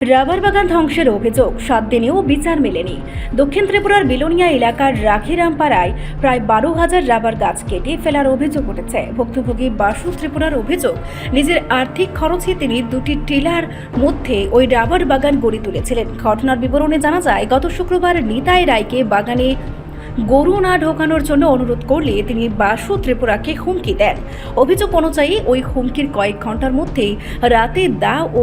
Rubber বাগান ধ্বংসের অভিযোগ 7 দিনেও বিচার মেলেনি। দক্ষিণ ত্রিপুরার বিলোনিয়া এলাকার রাখিরামপাড়ায় প্রায় 12,000 রাবার গাছ কেটে ফেলার অভিযোগ উঠেছে। ভুক্তভোগী বাসু ত্রিপুরার অভিযোগ, নিজের আর্থিক খরচে তিনি 2টি টিলার মধ্যে ওই রাবার বাগান গড়ে তুলেছিলেন। ঘটনার বিবরণে জানা যায়, গত শুক্রবার নিতাই রায়কে বাগানে গরু না ঢোকানোর জন্য অনুরোধ করলে তিনি বাসু ত্রিপুরাকে হুমকি দেন। অভিযোগ অনুযায়ী ওই হুমকির কয়েক ঘন্টার মধ্যেই রাতে দা ও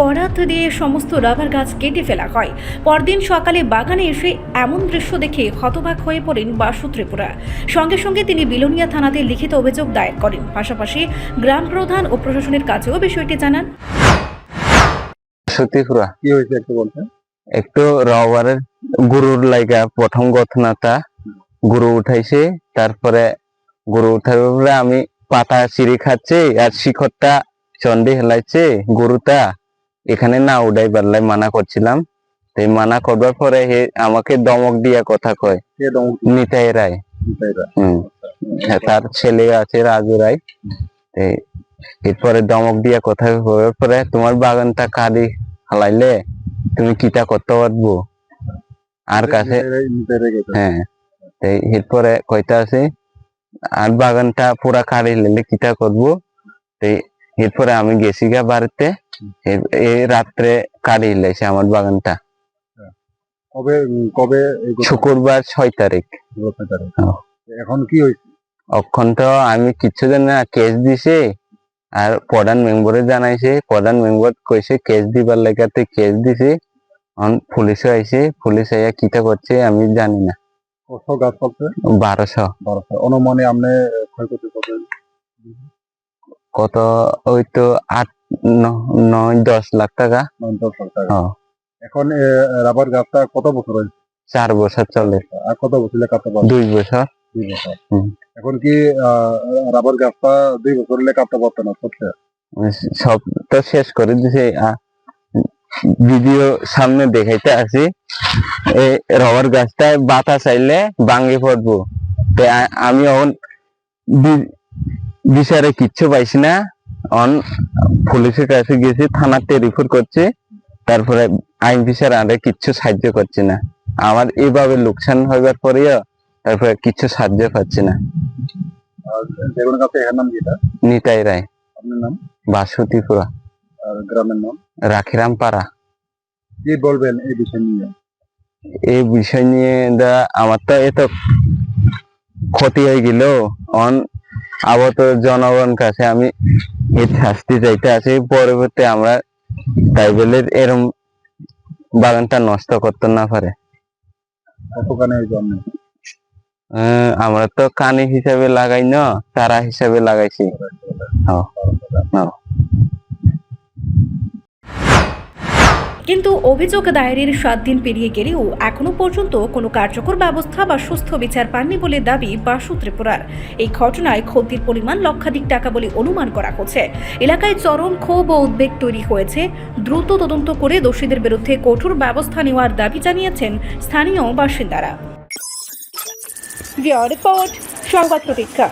করাত দিয়ে সমস্ত রাবার গাছ কেটে ফেলা হয়। পরদিন সকালে বাগানে এসে এমন দৃশ্য দেখে হতবাক হয়ে পড়েন বাসু ত্রিপুরা। সঙ্গে সঙ্গে তিনি বিলোনিয়া থানাতে লিখিত অভিযোগ দায়ের করেন। পাশাপাশি গ্রাম প্রধান ও প্রশাসনের কাছেও বিষয়টি জানান। ত্রিপুরা কি হয়েছে একটু বলতেন? একটু রবারের গরুর লাইগা প্রথম ঘটনাটা গরু উঠাইছে, তারপরে গরু উঠার পরে আমি পাতা চিড়ি খাচ্ছি আর শিখরটা চন্ডি হেলাইছে, গরুটা এখানে না উড়াই পারলাই মানা করছিলাম। তাই মানা করবার পরে আমাকে দমক দিয়া কথা কয় নিতাই রায়। তার ছেলে আছে রাজু রায়। এরপরে দমক দিয়া কথা করার পরে, তোমার বাগানটা কাটি হালাইলে তুমি কিটা করতে পারবো আর কাছে। হ্যাঁ, এরপরে কয়টা আছে আর বাগানটা পুরা কাটি লেলে কিটা করবো। এরপরে আমি গেছি গা বাড়িতে, এই রাত্রে কাটি লাইছে আমার বাগানটা। কবে কবে? শুক্রবার 6 তারিখ। এখন কি হয়েছে? অক্ষণ তো আমি কিচ্ছু জানি না, কেস দিছে আর প্রধান মেম্বরে জানাইছে। প্রধান মেম্বর কইছে কেস দিবার লাগাতে কেস দিছে। পুলিশও আইছে, পুলিশ আইয়া কিটা করছে আমি জানি না। কত গাছ করছে? 1200। অনুমানে আপনি ক্ষয়ক্ষতি কত? ওই তো 8-9-10 লাখ টাকা। 9-10 লাখ টাকা। এখন রাবার গাছটা কত বছর হয়েছে? 4 বছর চলে। আর কত বছর কাটতে পারবে? 2 বছর। 2 বছর। এখন কি রাবার গাছটা 2 বছর হলে কাটতে পারতো না? সব তো শেষ করে দিছে। ভিডিও সামনে দেখাইতে আছি, এই রাবার গাছটায় বাতাস আইলে ভাঙে পড়বো। আমি এখন বিচারে কিচ্ছু পাইছি না। পুলিশের কাছে গেছি, থানাতে রিপোর্ট করছে, তারপরে আইন বিচার আরে কিচ্ছু সাহায্য করছে না। আমার এইভাবে লোকসান হইবার পরেও তারপরে কিচ্ছু সাহায্য পাচ্ছি না। নিতাই রায়। আপনার নাম? বাসু ত্রিপুরা। আর গ্রামের নাম? রাখিরামপাড়া। কি বলবেন এই বিষয় নিয়ে? এই বিষয় নিয়ে আমার তো এত ক্ষতি হয়ে গেল। আবার তো জনগণ কাছে আমি এর শাস্তি চাইতে আছি। পরবর্তী আমরা ট্রাইবেলের এরম বাগানটা নষ্ট করতে না পারে। আমরা তো কানি হিসাবে লাগাই না, চারা হিসাবে লাগাইছি। কিন্তু অভিযোগ দায়েরের 7 দিন পেরিয়ে গেলেও এখনো পর্যন্ত কোনো কার্যকর ব্যবস্থা বা সুস্থ বিচার পাননি বলে দাবি বাসু ত্রিপুরার। এই ঘটনায় ক্ষতির পরিমাণ লক্ষাধিক টাকা বলে অনুমান করা হচ্ছে। এলাকায় চরম ক্ষোভ ও উদ্বেগ তৈরি হয়েছে। দ্রুত তদন্ত করে দোষীদের বিরুদ্ধে কঠোর ব্যবস্থা নেওয়ার দাবি জানিয়েছেন স্থানীয় বাসিন্দারা। রিপোর্ট, সংবাদ প্রতীক্ষা।